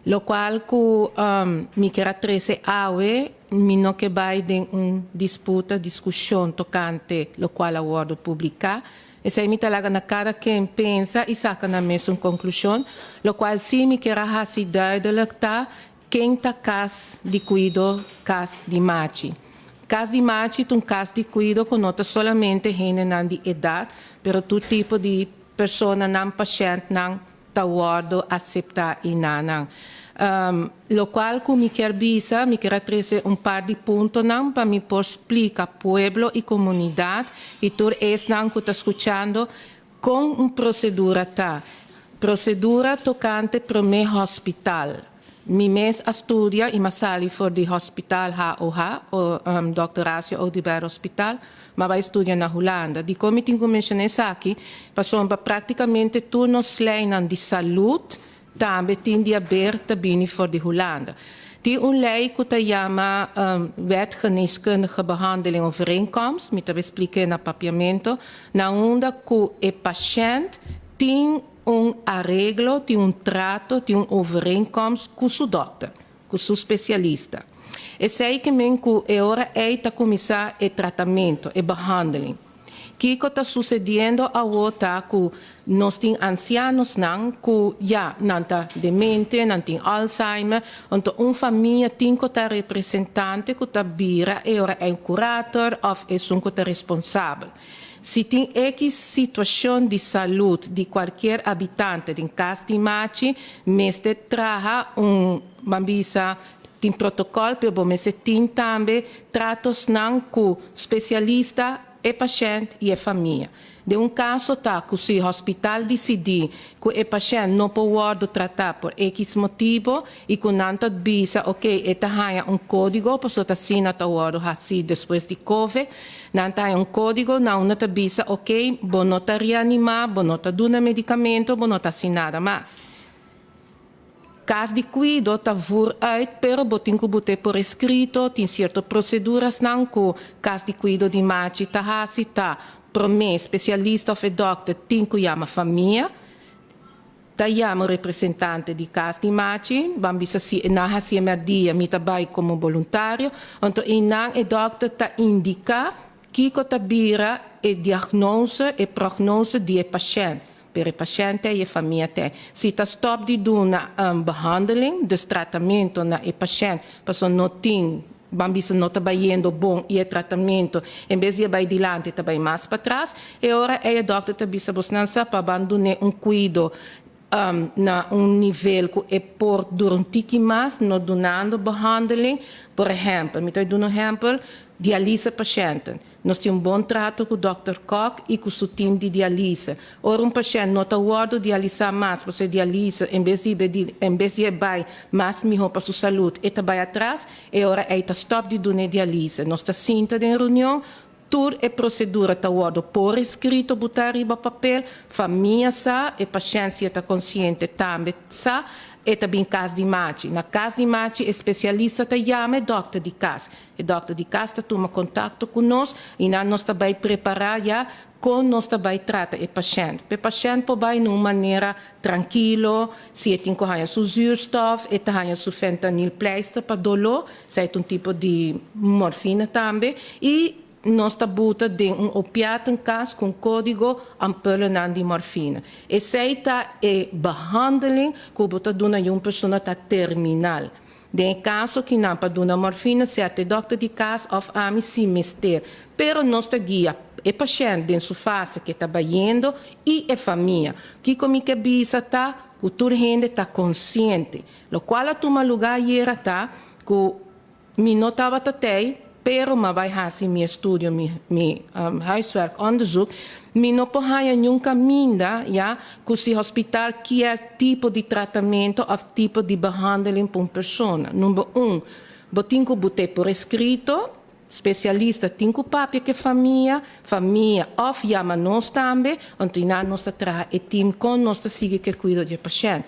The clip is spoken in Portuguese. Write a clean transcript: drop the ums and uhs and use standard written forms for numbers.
lo qual mi caratteriza awe, mi non che vai in disputa, discussione toccante lo qual awardo pubblica, e se mi talaga na cada quem pensa e saca na mesma conclusão, lo qual sim mi quer hasi duidelijk ta, quem ta cas de cuido, cas de machi. Cas de machi é cas de cuido que nota solamente gente não de idade, pero todo tipo de pessoa não paciente não ta awardo aceitar e não. Lo qual que me quer bisa, me quer trazer par de pontos não para me por explicar pueblo e comunidade e tudo isso não que está escutando com procedura tá. Procedura tocante para o meu hospital. Mi mes estudia e masali for de hospital HOH, o Dr. Horacio Oduber Hospital, mas vai estudar na Holanda. De como eu mencionei aqui, passou praticamente todos os leis de saúde, também tem de haver também for de Holanda. Tem lei que se chama Wet Geneeskundige Behandeling Overeenkomst, me também expliquei no papiamento, na onde o paciente tem arreglo, tem trato, tem overeenkomst com o doutor, com o especialista. E sei que agora está começar o tratamento, a behandeling. O que está sucedendo agora com nós temos ancianos que já não estão demente, não têm Alzheimer, então uma família tem que estar representante, que está vira, e agora é um curator ou é um que está responsável. Se tem X situação de saúde de qualquer habitante, em caso de machi, mestre traga bambisa, tem protocolo, mas tem também tratos não com especialista, e paciente e a família. De caso tá que se o hospital decidir que o paciente não pode tratar por X motivo e que não está bisa, ok, está código, para que assina tá assim depois de COVID, não está código, não está bisa, ok, bom não está reanimar, bom não está dando medicamento, bom não está assinada mais. Caso de cuido está vor uit, pero botin que bote por escrito, tem certas proceduras não que caso de cuido de machi tá hasi tá, para mim especialista ou doctor tem que chamar família, tá chama representante de caso de machi, bambisa si na hasi emerdia, mi tabai como voluntário, então inang e doctor tá indica que tá bira e diagnose e prognose de paciente. Per il paziente e la famiglia. Se sta stop di una behandeling, dus tratamento na il paziente, perché non tem, bambisa non sta baiendo bom e il trattamento, invece di vai di lante, sta vai mais para trás, e ora è il doctor sta bisa bosnanza per abbandonare un cuido na nível que é por durante mais, não donando behandeling, por exemplo, me dou exemplo, diálise paciente. Nós temos bom trato com o Dr. Koch e com o seu time de diálise. Ora, paciente não está guardando diálise mais, porque diálise, em vez de vai mais melhor para a sua saúde, e vai atrás, e ora está stop de donar diálise. Nós está cinta em reunião, toda a procedura está guardada por escrito, botar riba papel, família sa, e paciente está consciente também sa, e também caso de machi. Na caso de machi, o especialista te chama doctor de casa. O doctor de casa toma contato conosco e nós também preparar já com nós também trata o paciente. O paciente pode de uma maneira tranquila, se tem que ter seu zuurstof, e tem seu fentanil pleister para dolor, se é tipo de morfina também, e nós estamos de opiato em caso com código ampullo de morfina. E se é behandeling que você dá a uma pessoa terminal. De caso que não para dar morfina, se é doctor de casa ou a si mister. Pero nós te guia o paciente em sua fase que está baiando e a família. Que como que bisa tá, que toda gente está consciente. Lo qual a toma lugar era tá, que me notava até pero ma vai hasi mi studio, mi huiswerk, onderzoek, mi não pode nenhum caminho, ja, com esse hospital que é tipo de tratamento ou tipo de behandeling para uma pessoa. Número botin que botar por escrito, especialista tem que papel que família ou chama nós também, então nós traz o time com nós sigue que cuida do paciente.